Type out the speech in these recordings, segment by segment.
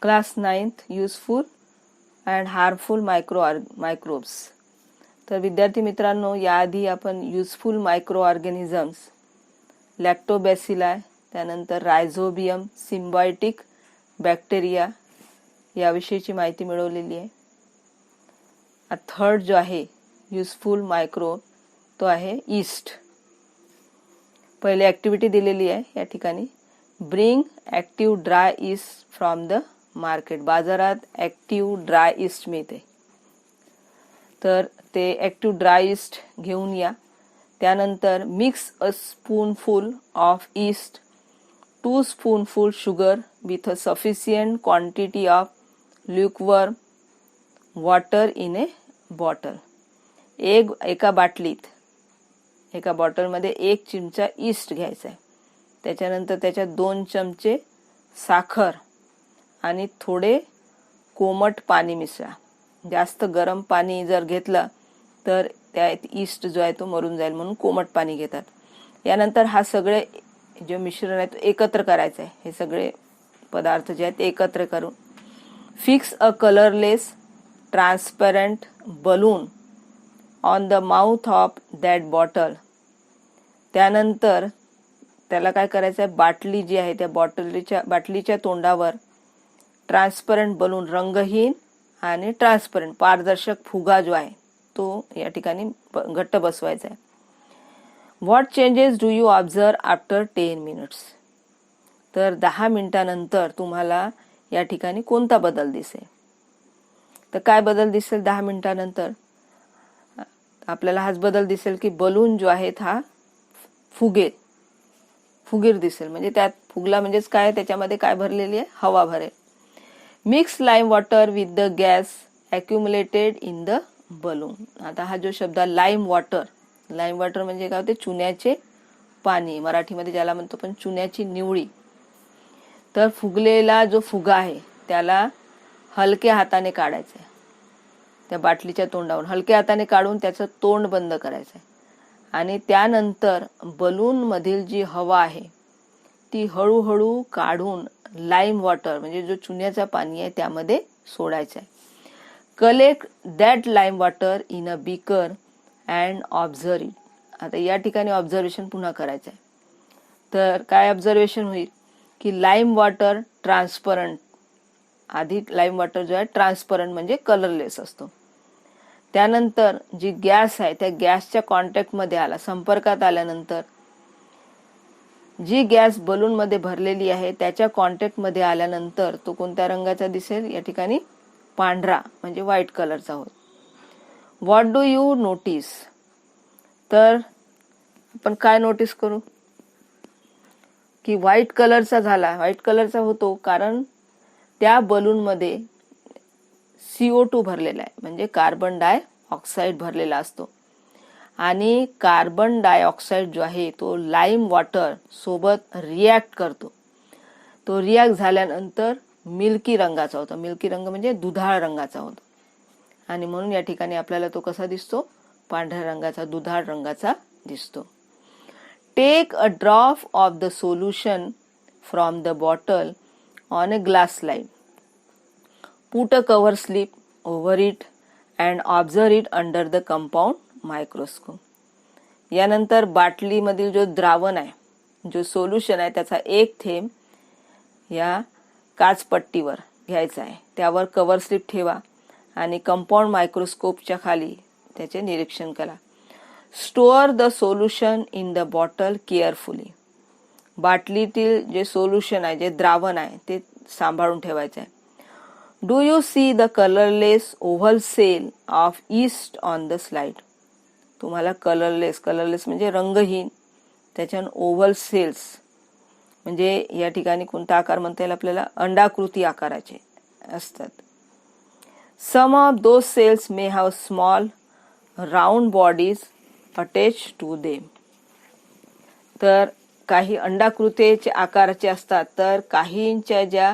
Class 9th useful and harmful microbes. तर विद्यार्थी मित्रांनो, याआधी आपण युजफुल मायक्रो ऑर्गॅनिझम्स, लॅक्टोबॅसिलाय, त्यानंतर रायझोबियम, सिम्बायोटिक बॅक्टेरिया याविषयीची माहिती मिळवलेली आहे. थर्ड जो आहे युजफुल मायक्रो तो आहे ईस्ट. पहिले ॲक्टिव्हिटी दिलेली आहे या ठिकाणी, bring active dry yeast from the market. बाजारात ॲक्टिव्ह ड्राय ईस्ट मिळते, तर ते ॲक्टिव्ह ड्राय ईस्ट घेऊन या. त्यानंतर mix a spoonful of yeast 2 spoonful sugar with a sufficient quantity of lukewarm water in a bottle. एका बॉटलमध्ये 1 चमचा ईस्ट घ्यायचा आहे. त्याच्यानंतर त्याच्यात 2 चमचे साखर आणि थोडे कोमट पाणी मिसळा. जास्त गरम पाणी जर घेतलं तर त्यात ईस्ट जो आहे तो मरून जाईल, म्हणून कोमट पाणी घेतात. यानंतर हा सगळे जे मिश्रण आहे तो एकत्र करायचं आहे. हे सगळे पदार्थ जे आहेत ते एकत्र करून fix a colourless transparent balloon on the mouth of that bottle. त्यानंतर त्याला काय करायचं आहे, बाटली जी आहे त्या बाटलीच्या तोंडावर ट्रान्सपरंट बलून, रंगहीन आणि ट्रान्सपरंट पारदर्शक फुगा जो आहे तो या ठिकाणी घट्ट बसवायचा आहे. What changes do you observe after 10 minutes. तर 10 मिनिटानंतर तुम्हाला या ठिकाणी कोणता बदल दिसेल. तर काय बदल दिसेल 10 मिनिटानंतर. आपल्याला हाच बदल दिसेल की बलून जो आहे हा फुगीर दिसेल. म्हणजे त्यात फुगला म्हणजेच काय, त्याच्यामध्ये काय भरलेली आहे, हवा भरेल. Mix lime water with the gas accumulated in the balloon. आता हा जो शब्द लाईम वॉटर म्हणजे काय होते, चुन्याचे पाणी, मराठीमध्ये ज्याला म्हणतो पण चुन्याची निवळी. तर फुगलेला जो फुगा आहे त्याला हलक्या हाताने काढायचा आहे. त्या बाटलीच्या तोंडावर हलक्या हाताने काढून त्याचं तोंड बंद करायचं आहे. आणि त्यानंतर बलून मधील जी हवा आहे ती हळूहळू काढून लाईम वॉटर म्हणजे जो चुन्याचा पाणी आहे त्यामध्ये सोडायचं आहे. Collect that lime water in a beaker and observe it. आता या ठिकाणी ऑब्झर्वेशन पुन्हा करायचं आहे. तर काय ऑब्झर्वेशन होईल की लाईम वॉटर ट्रान्सपरंट, आधी लाईम वॉटर जो आहे ट्रान्सपरंट म्हणजे कलरलेस असतो. त्यानंतर जी गॅस आहे त्या गॅसच्या कॉन्टॅक्टमध्ये आला, संपर्कात आल्यानंतर जी गॅस बलूनमध्ये भरलेली आहे त्याच्या कॉन्टॅक्टमध्ये आल्यानंतर तो कोणत्या रंगाचा दिसेल, या ठिकाणी पांढरा म्हणजे व्हाईट कलरचा होतो. What do you notice. तर आपण काय नोटीस करू की व्हाईट कलरचा होतो, कारण त्या बलूनमध्ये CO2 भरलेला आहे, म्हणजे कार्बन डाय ऑक्साईड भरलेला असतो. आणि कार्बन डायऑक्साईड जो आहे तो लाईम वॉटर सोबत रिॲक्ट करतो. तो रिॲक्ट झाल्यानंतर मिल्की रंगाचा होतो. मिल्की रंग म्हणजे दुधाळ रंगाचा होतो. आणि म्हणून या ठिकाणी आपल्याला तो कसा दिसतो, पांढऱ्या रंगाचा, दुधाळ रंगाचा दिसतो. Take a drop of the solution from the bottle on a glass slide. Put a cover slip over it and observe it under the compound microscope. यानंतर बाटलीमधील जो द्रावण आहे, जो सोल्युशन आहे, त्याचा एक थेंब या काचपट्टीवर घ्यायचा आहे. त्यावर कव्हर स्लिप ठेवा आणि कंपाऊंड मायक्रोस्कोपच्या खाली त्याचे निरीक्षण करा. Store the solution in the bottle carefully. बाटलीतील जे सोल्युशन आहे, जे द्रावण आहे, ते सांभाळून ठेवायचं आहे. Do you see the colourless oval cell of yeast on the slide. तुम्हाला कलरलेस म्हणजे रंगहीन, त्याच्यानं ओव्हल सेल्स म्हणजे या ठिकाणी कोणता आकार म्हणता येईल आपल्याला, अंडाकृती आकाराचे असतात. Some of those cells may have small round bodies attach to them. तर काही अंडाकृतीचे आकाराचे असतात, तर काहींच्या ज्या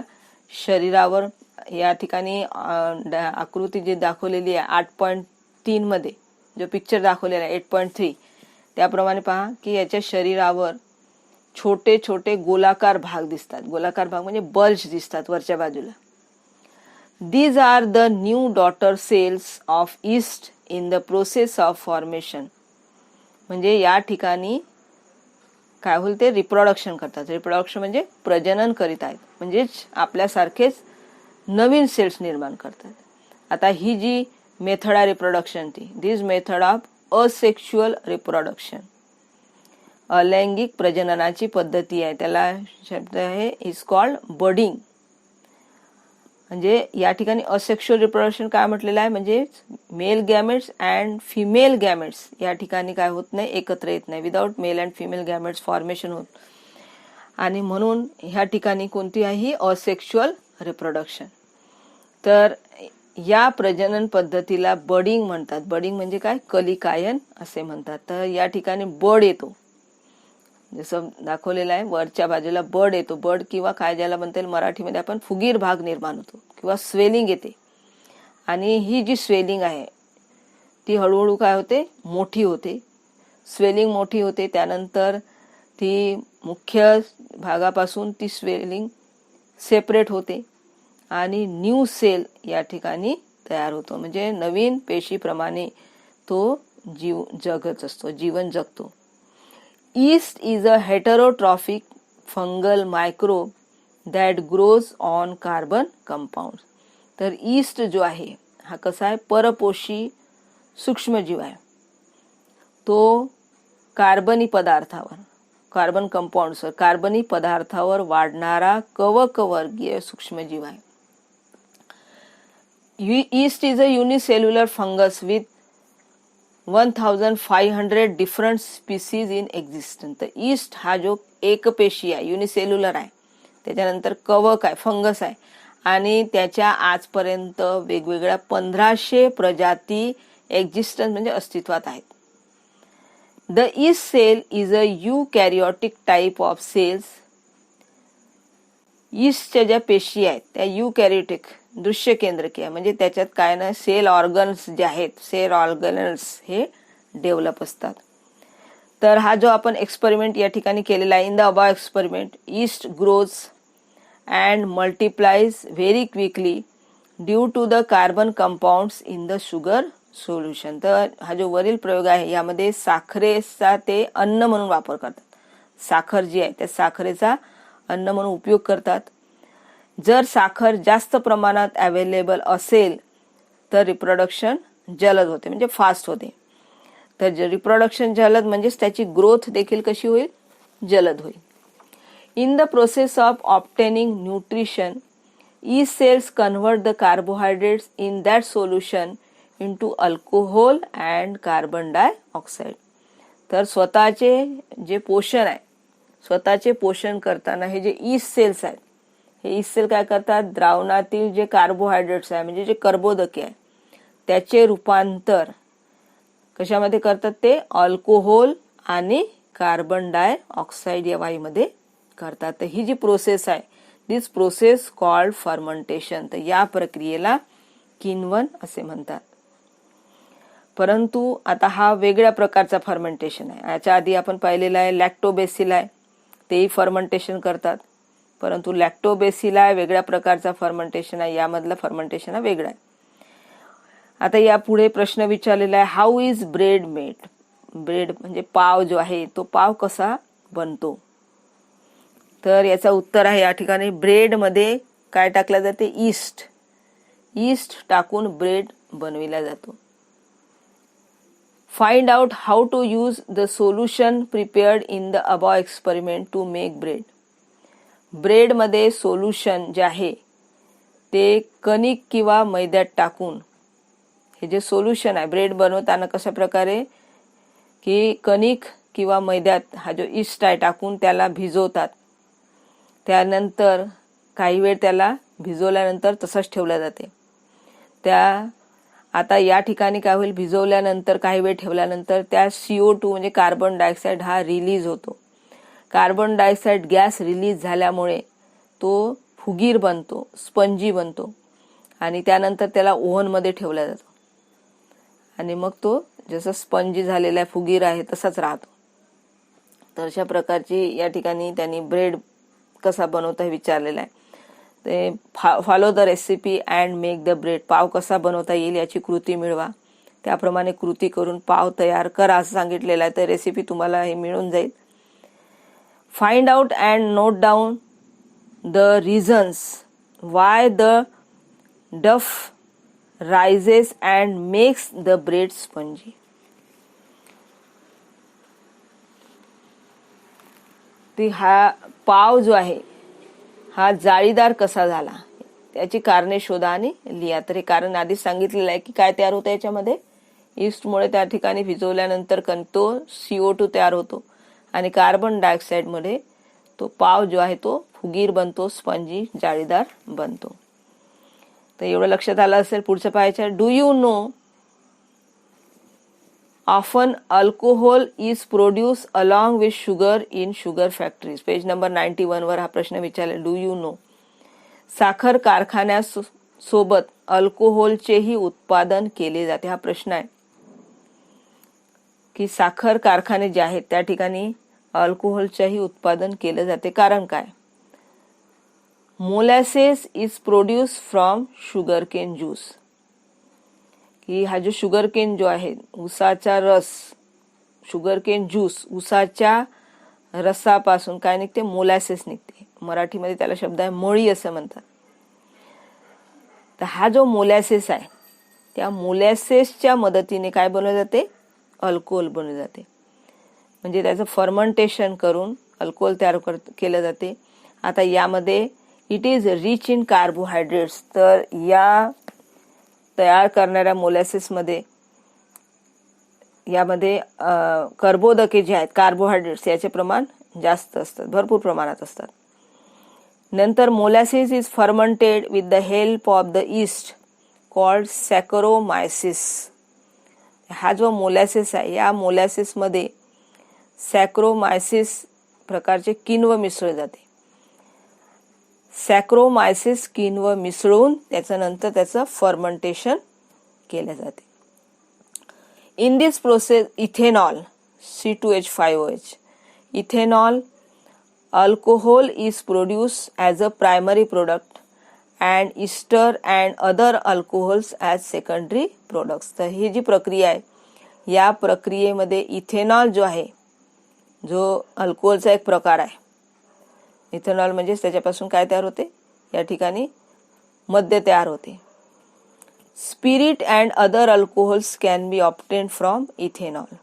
शरीरावर या ठिकाणी आकृती जी दाखवलेली आहे 8.3 मध्ये जो पिक्चर दाखवलेला आहे 8.3, त्याप्रमाणे पहा की याच्या शरीरावर छोटे छोटे गोलाकार भाग दिसतात. गोलाकार भाग म्हणजे बल्ज दिसतात वरच्या बाजूला. These are the new daughter cells of yeast in the process of formation. म्हणजे या ठिकाणी काय होईल ते रिप्रोडक्शन करतात. रिप्रोडक्शन म्हणजे प्रजनन करीत आहेत, म्हणजेच आपल्यासारखेच नवीन सेल्स निर्माण करतात. आता ही जी मेथड आहे रिप्रोडक्शनची, दिस मेथड ऑफ असेक्शुअल रिप्रोडक्शन, अलैंगिक प्रजननाची पद्धती आहे, त्याला शब्द आहे इज कॉल्ड बडिंग. म्हणजे या ठिकाणी असेक्शुअल रिप्रोडक्शन काय म्हटलेलं आहे, म्हणजे male gametes and female gametes या ठिकाणी काय होत नाही, एकत्र येत नाही, without male and female gametes formation होत. आणि म्हणून ह्या ठिकाणी कोणती आहे ही असेक्शुअल रिप्रोडक्शन. तर या प्रजनन पद्धतीला बडिंग म्हणतात. बडिंग म्हणजे काय, कलिकायन असे म्हणतात. तर या ठिकाणी बड येतो, जसं दाखवलेलं आहे वरच्या बाजूला बड येतो. बड किंवा काय ज्याला म्हणता येईल मराठीमध्ये आपण फुगीर भाग निर्माण होतो किंवा स्वेलिंग येते. आणि ही जी स्वेलिंग आहे ती हळूहळू काय होते, मोठी होते. स्वेलिंग मोठी होते, त्यानंतर ती मुख्य भागापासून ती स्वेलिंग सेपरेट होते आणि न्यू सेल या ठिकाणी तयार होतो. म्हणजे नवीन पेशीप्रमाणे तो जगत असतो, जीवन जगतो. Yeast is a heterotrophic fungal microbe that grows on carbon compounds. तर ईस्ट जो आहे हा कसा आहे, परपोषी सूक्ष्मजीव आहे. तो कार्बनी पदार्थावर, कार्बन कंपाऊंड्सवर, कार्बनी पदार्थावर वाढणारा कवकवर्गीय सूक्ष्मजीव आहे. Yeast is a unicellular fungus with 1500 different species in existence. तर ईस्ट हा जो एकपेशी आहे, युनिसेल्युलर आहे, त्याच्यानंतर कवक आहे, फंगस आहे, आणि त्याच्या आजपर्यंत वेगवेगळ्या 1500 प्रजाती एक्झिस्टन्स म्हणजे अस्तित्वात आहेत. The yeast cell is a eukaryotic type of cells. ईस्टच्या ज्या पेशी आहेत त्या युकॅरियोटिक, दृश्य केंद्रकीय, म्हणजे त्याच्यात काय ना सेल ऑर्गन्स जे आहेत, सेल ऑर्गन्स हे डेव्हलप असतात. तर हा जो आपण एक्सपेरिमेंट या ठिकाणी केलेला आहे, in the above experiment, yeast grows and multiplies very quickly due to the carbon compounds in the sugar solution. तर हा जो वरील प्रयोग आहे यामध्ये साखरेचा ते अन्न म्हणून वापर करतात. साखर जी आहे त्या साखरेचा अन्न म्हणून उपयोग करतात. जर साखर जास्त प्रमाणात अवेलेबल असेल तर रिप्रोडक्शन जलद होते, म्हणजे फास्ट होते. तर रिप्रोडक्शन जलद म्हणजेच त्याची ग्रोथ देखील कशी होईल, जलद होईल. In the process of obtaining nutrition, yeast cells convert the carbohydrates in that solution into alcohol and carbon dioxide. तर स्वतःचे जे पोषण आहे, स्वतःचे पोषण करताना हे जे ईस्ट सेल्स आहेत, हे ईस्ट सेल काय करतात, द्रावणातील जे कार्बोहायड्रेट्स आहे म्हणजे जे कर्बोदके आहे त्याचे रूपांतर कशामध्ये करतात, ते अल्कोहोल आणि कार्बन डायऑक्साईड या वायूमध्ये करतात. तर ही जी प्रोसेस आहे, दिस प्रोसेस कॉल्ड फर्मेंटेशन. तर या प्रक्रियेला किण्वन असे म्हणतात. परंतु आता हा वेगळ्या प्रकारचा फर्मेंटेशन आहे. याच्या आधी आपण पाहिलेला आहे लॅक्टोबेसिलाई, तेही फर्मेंटेशन करतात. परंतु लॅक्टोबेसिलाई वेगळ्या प्रकारचा फर्मेंटेशन आहे, यामधला फर्मेंटेशन हा वेगळा आहे. आता या पुढे प्रश्न विचारलेला आहे, how is bread made. Bread म्हणजे पाव जो आहे तो पाव कसा बनतो. तर याचा उत्तर आहे या ठिकाणी, ब्रेड मध्ये काय टाकलं जाते, ईस्ट. ईस्ट टाकून ब्रेड बनविला जातो. Find out how to use the solution prepared in the above experiment to make bread. Bread मध्ये सोल्युशन जे आहे ते कणिक किंवा मैद्यात टाकून, हे जे सोल्युशन आहे ब्रेड बनवताना कशा प्रकारे की कणिक किंवा मैद्यात हा जो ईस्ट आहे टाकून त्याला भिजवतात. त्यानंतर काही वेळ त्याला भिजवल्यानंतर तसंच ठेवलं जाते. आता या ठिकाणी काय होईल, भिजवल्यानंतर काही वेळ ठेवल्यानंतर त्या CO2 म्हणजे कार्बन डायऑक्साईड हा रिलीज होतो. कार्बन डायऑक्साईड गॅस रिलीज झाल्यामुळे तो फुगीर बनतो, स्पंजी बनतो आणि त्यानंतर त्याला ओव्हनमध्ये ठेवला जातो आणि मग तो जसं स्पंजी झालेला फुगीर आहे तसाच राहतो. तर अशा प्रकारची या ठिकाणी त्यांनी ब्रेड कसा बनवता हे विचारलेला आहे. ते follow the recipe and make the bread. पाव कसा बनवता येईल याची कृती मिळवा, त्याप्रमाणे कृती करून पाव तयार करा असं सांगितलेलं आहे. तर रेसिपी तुम्हाला हे मिळून जाईल. Find out and note down the reasons why the dough rises and makes the bread spongy. हा पाव जो आहे हा जाळीदार कसा झाला त्याची कारणे शोधा आणि लिहा. तर हे कारण आधीच सांगितलेलं आहे की काय तयार होतं याच्यामध्ये, ईस्टमुळे त्या ठिकाणी भिजवल्यानंतर तो CO2 तयार होतो आणि कार्बन डायऑक्साईडमध्ये तो पाव जो आहे तो फुगीर बनतो, स्पंजी जाळीदार बनतो. तर एवढं लक्षात आलं असेल. पुढचं पाहायचं, do you know often alcohol is produced along with sugar in sugar factories. Page number 91 वर हा प्रश्न विचारला. डू यू नो, साखर कारखान्यासोबत अल्कोहोलचेही उत्पादन केले जाते. हा प्रश्न आहे की साखर कारखाने जे आहेत त्या ठिकाणी अल्कोहोलचेही उत्पादन केले जाते. कारण काय? Molasses is produce from sugar cane juice. की हा जो शुगर केन जो आहे, उसाचा रस, शुगर केन ज्यूस, उसाच्या रसापासून काय निघते? मोलॅसेस निघते. मराठीमध्ये त्याला शब्द आहे मळी असं म्हणतात. तर हा जो मोलॅसेस आहे त्या मोलॅसेसच्या मदतीने काय बनवले जाते? अल्कोहोल बनवले जाते. म्हणजे त्याचं फर्मेंटेशन करून अल्कोहोल तयार केलं जाते. आता यामध्ये it is rich in carbohydrates. तर या तयार करणाऱ्या मोलॅसेसमध्ये यामध्ये कर्बोदके जे आहेत, कार्बोहायड्रेट्स, याचे प्रमाण जास्त असतात, भरपूर प्रमाणात असतात. नंतर molasses is fermented with the help of the yeast called saccharomyces. हा जो मोलॅसिस आहे या मोलॅसिसमध्ये सॅक्रोमायसिस प्रकारचे किण्व मिसळले जाते. सॅक्रोमायसिस किण्व मिसळून त्याच्यानंतर त्याचं फर्मेंटेशन केले जाते. In this process ethanol C2H5OH, ethanol alcohol is produced as a primary product and ester and other alcohols as secondary products. तर ही जी प्रक्रिया आहे या प्रक्रियेमध्ये इथेनॉल जो आहे, जो अल्कोहोलचा एक प्रकार आहे, इथेनॉल म्हणजे त्याच्यापासून काय तयार होते? या ठिकाणी मद्य तयार होते. Spirit and other alcohols can be obtain from ethanol.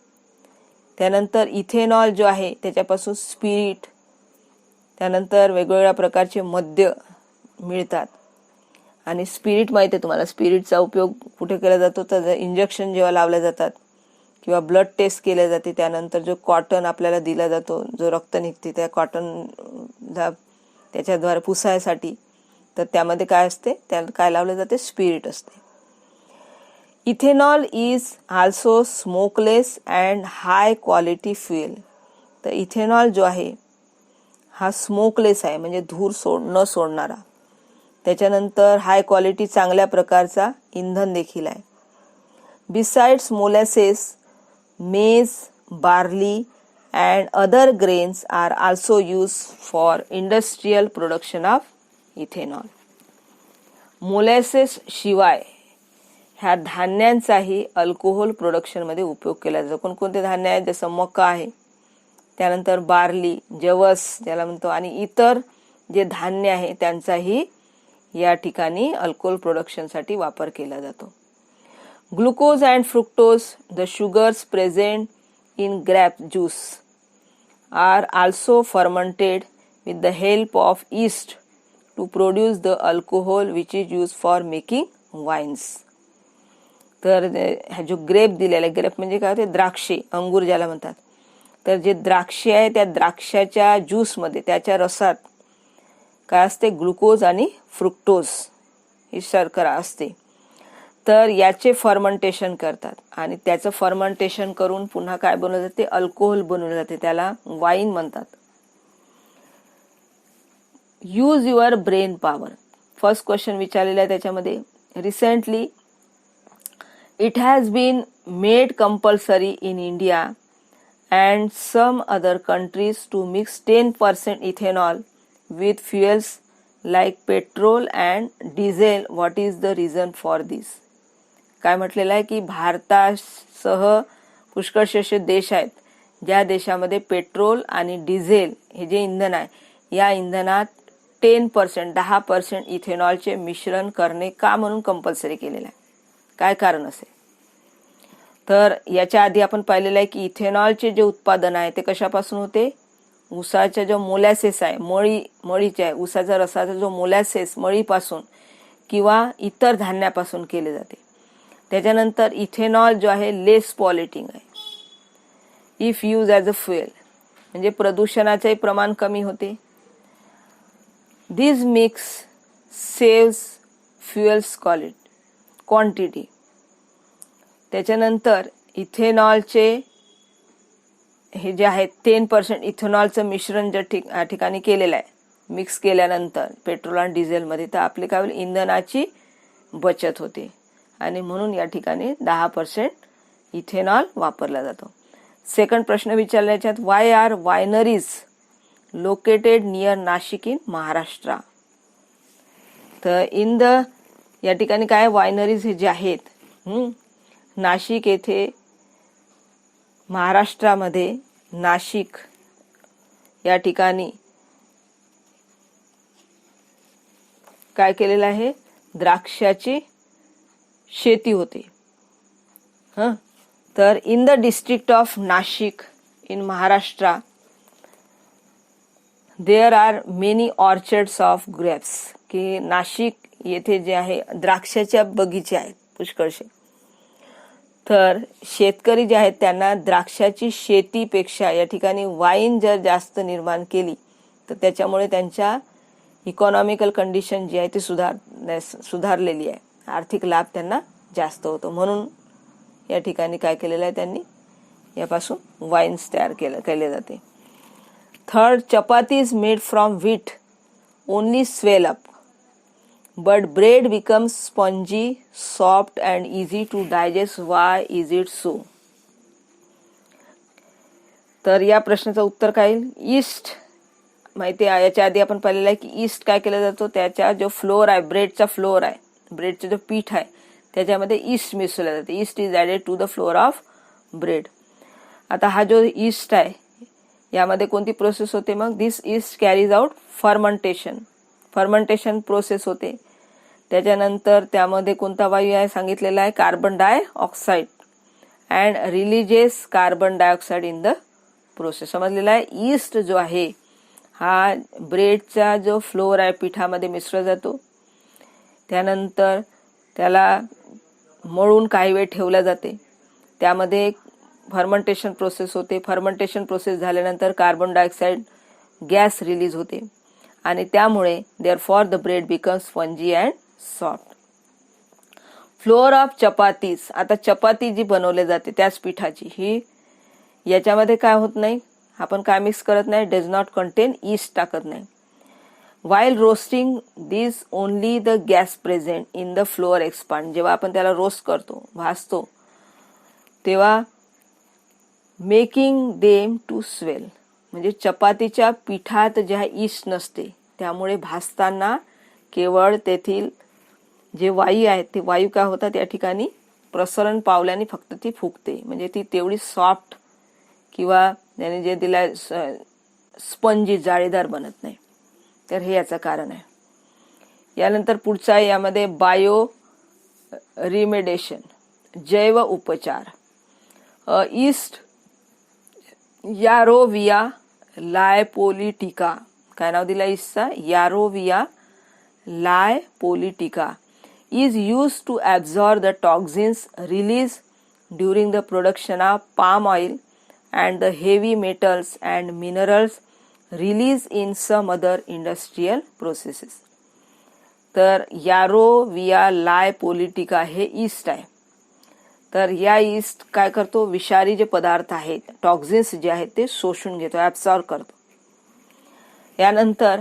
त्यानंतर इथेनॉल जो आहे त्याच्यापासून स्पिरिट, त्यानंतर वेगवेगळ्या प्रकारचे मद्य मिळतात. आणि स्पिरिट माहिती आहे तुम्हाला, स्पिरिटचा उपयोग कुठे केला जातो? तर इंजेक्शन जेव्हा लावले जातात किंवा ब्लड टेस्ट केले जाते त्यानंतर जो कॉटन आपल्याला दिला जातो, जो रक्त निघते त्या कॉटन त्याच्याद्वारे पुसायसाठी, तर त्यामध्ये काय असते? त्याला काय लावले जाते? स्पिरिट असते. Ethanol is also smokeless and high quality fuel. तर इथेनॉल जो आहे हा स्मोकलेस आहे, म्हणजे धूर न सोडणारा. त्याच्यानंतर हाय क्वालिटी, चांगल्या प्रकारचा इंधन देखील आहे. बिसाइड्स मोलॅसेस, मेज, barley and other grains are also used for industrial production of ethanol. मोलॅसेस शिवाय ह्या धान्यांचाही अल्कोहोल प्रोडक्शन मध्ये उपयोग केला जातो. कोणकोणते धान्य आहेत? जसं मका आहे, त्यानंतर बार्ली, जवस ज्याला म्हणतो, आणि इतर जे धान्य आहे त्यांचाही या ठिकाणी अल्कोहोल प्रोडक्शनसाठी वापर केला जातो. Glucose and fructose, the sugars present in grape juice are also fermented with the help of yeast to produce the alcohol which is used for making wines. तर हा जो ग्रेप दिलेला आहे, ग्रेप म्हणजे काय होते? द्राक्षे, अंगूर ज्याला म्हणतात. तर जे द्राक्षे आहे त्या द्राक्षाच्या ज्यूसमध्ये, त्याच्या रसात काय असते? ग्लुकोज आणि फ्रुक्टोज ही शर्करा असते. तर याचे फर्मेंटेशन करतात आणि त्याचं फर्मेंटेशन करून पुन्हा काय बनवलं जाते? अल्कोहोल बनवलं जाते. त्याला वाईन म्हणतात. Use your brain power. First question विचारलेला आहे त्याच्यामध्ये. Recently it has been made compulsory in India and some other countries to mix 10% ethanol with fuels like petrol and diesel. What is the reason for this? काय म्हटलेलं आहे की भारतासह पुष्कळसे असे देश आहेत ज्या देशामध्ये पेट्रोल आणि डिझेल हे जे इंधन आहे या इंधनात 10% इथेनॉलचे मिश्रण करणे का म्हणून कंपल्सरी केलेलं आहे? काय कारण असेल? तर याच्या आधी आपण पाहिलेलं आहे की इथेनॉलचे जे उत्पादन आहे ते कशापासून होते? ऊसाचा जो मोलॅसेस आहे, मळीचे आहे, ऊसाचा रसाचा जो मोलॅसेस मळीपासून किंवा इतर धान्यापासून केले जाते. त्याच्यानंतर इथेनॉल जो आहे लेस पॉल्युटिंग आहे if use as a fuel, म्हणजे प्रदूषणाचे प्रमाण कमी होते. दिस मिक्स सेव्स फ्युएल्स क्वांटिटी. त्याच्यानंतर इथेनॉलचे हे जे आहे 10% इथेनॉलचं मिश्रण ज्या ठिकाणी केलेलं आहे मिक्स केल्यानंतर पेट्रोल आणि डिझेलमध्ये, तर आपले काय होईल? इंधनाची बचत होते आणि म्हणून या ठिकाणी 10% इथेनॉल वापरला जातो. सेकंड प्रश्न विचारला याच्यात, why are wineries located near Nashik in Maharashtra? तर या ठिकाणी काय वायनरीज हे जे आहेत नाशिक येथे महाराष्ट्रामध्ये नाशिक या ठिकाणी काय केलेलं आहे? द्राक्षाची शेती होते. तर in the district of Nashik in Maharashtra there are many orchards of grapes. की नाशिक येथे जे आहे द्राक्षाच्या बगीचे आहेत पुष्कळसे. तर शेतकरी जे आहेत त्यांना द्राक्षाची शेतीपेक्षा या ठिकाणी वाईन जर जास्त निर्माण केली तर त्याच्यामुळे त्यांच्या इकॉनॉमिकल कंडिशन जी आहे ती सुधारलेली आहे, आर्थिक लाभ त्यांना जास्त होतो. म्हणून या ठिकाणी काय केलेलं आहे त्यांनी? यापासून वाईन्स तयार केले जाते. Third, chapatis made from wheat only swell up but bread becomes spongy, soft and easy to digest. Why is it so? तर या प्रश्नाचं उत्तर काय येईल? ईस्ट माहिती आहे, याच्या आधी आपण पाहिलेलं आहे की ईस्ट काय केलं जातो? त्याच्या जो फ्लोअर आहे, ब्रेडचा फ्लोअर आहे, ब्रेडचं जो पीठ आहे त्याच्यामध्ये ईस्ट मिसळलं जाते. Yeast is added to the flour of bread. आता हा जो ईस्ट आहे यामध्ये कोणती प्रोसेस होते मग? This yeast carries out fermentation process होते. त्याच्यानंतर त्यामध्ये कोणता वायू आहे सांगितलेला आहे? Carbon dioxide and releases carbon dioxide in the process. समजलेला आहे. ईस्ट जो आहे हा ब्रेडचा जो फ्लोअर आहे पिठामध्ये मिसळला जातो. त्यानंतर त्याला मळून काही वेळ ठेवला जाते. त्यामध्ये फर्मंटेशन प्रोसेस होते. फर्मंटेशन प्रोसेस झाल्यानंतर कार्बन डायऑक्साईड गॅस रिलीज होते आणि त्यामुळे therefore the bread becomes spongy and soft. Flour of chapatis. आता चपाती जी बनवली जाते त्याच पिठाची, ही याच्यामध्ये काय होत नाही, आपण काय मिक्स करत नाही, डज नॉट कंटेन ईस्ट टाकत नाही. While roasting this only the gas present in the flour expand. जेव्हा आपण त्याला रोस्ट करतो, भाजतो, तेव्हा मेकिंग देम टू स्वेल, म्हणजे चपातीच्या पिठात ज्या ईस्ट नसते त्यामुळे भाजताना केवळ तेथील जे वायू आहेत ते वायू काय होतात या ठिकाणी प्रसरण पावल्याने फक्त ती फुगते, म्हणजे ती तेवढी सॉफ्ट किंवा त्याने जे दिला स्पंजी जाळीदार बनत नाही. तर हे याचं कारण आहे. यानंतर पुढचा यामध्ये बायो रिमेडेशन, जैव उपचार. ईस्ट यारोविया लायपोलिटिका. काय नाव दिलं ईस्टचा? यारोविया लायपोलिटिका is used to absorb the toxins released during the production of palm oil and the heavy metals and minerals released in some other industrial processes. तर यारोविया लायपोलिटिका हे ईस्ट आहे. तर या ईस्ट काय करतो? विषारी जे पदार्थ आहेत, टॉक्झिन्स जे आहेत ते शोषून घेतो, ॲब्सॉर्ब करतो. यानंतर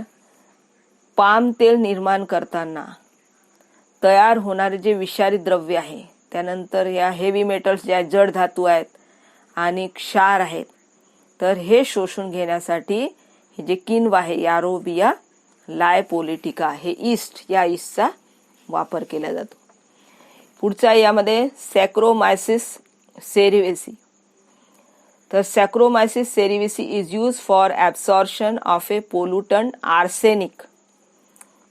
पाम तेल निर्माण करताना तयार होणारे जे विषारी द्रव्य आहे, त्यानंतर या हेवी मेटल्स जे आहेत, जड धातू आहेत आणि क्षार आहेत, तर हे शोषून घेण्यासाठी हे जे किण्व आहे यारोविया लायपोलिटिका हे ईस्ट या ईस्टचा वापर केला जातो. पुढचा यामध्ये सॅक्रोमायसिस सेरिवेसी. तर saccharomyces cerevisiae is use for absorption of a pollutant arsenic.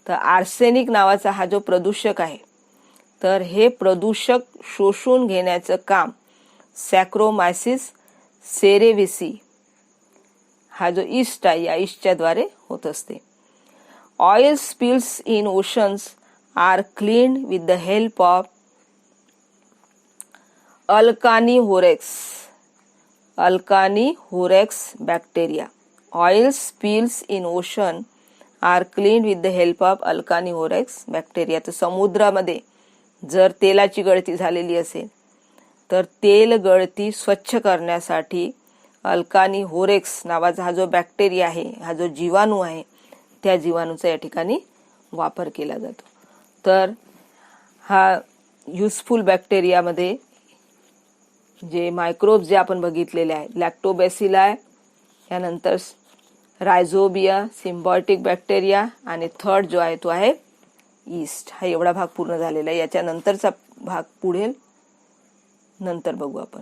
तर आर्सेनिक नावाचा हा जो प्रदूषक आहे तर हे प्रदूषक शोषून घेण्याचं काम सॅक्रोमायसिस सेरेविसी हा जो ईस्ट आहे या ईस्टच्या द्वारे होत असते. Oil spills in oceans are cleaned with the help of alcanivorax bacteria. Oil spills in ocean are cleaned with the help of alcanivorax bacteria. तर समुद्रामध्ये जर तेलाची गळती झालेली असेल तर तेल गळती स्वच्छ करण्यासाठी अल्कानिहोरेक्स नावाचा हा जो बॅक्टेरिया आहे, हा जो जीवाणू आहे, त्या जीवाणूचा या ठिकाणी वापर केला जातो. तर हा युजफुल बॅक्टेरियामध्ये जे मायक्रोब्स जे आपण बघितलेले आहे, लॅक्टोबॅसिलाई, यानंतर रायझोबिया, सिम्बायोटिक बॅक्टेरिया आणि थर्ड जो आहे तो आहे ईस्ट. हा एवढा भाग पूर्ण झालेला आहे. याच्या नंतरचा भाग पुढे नंतर बघू आपण.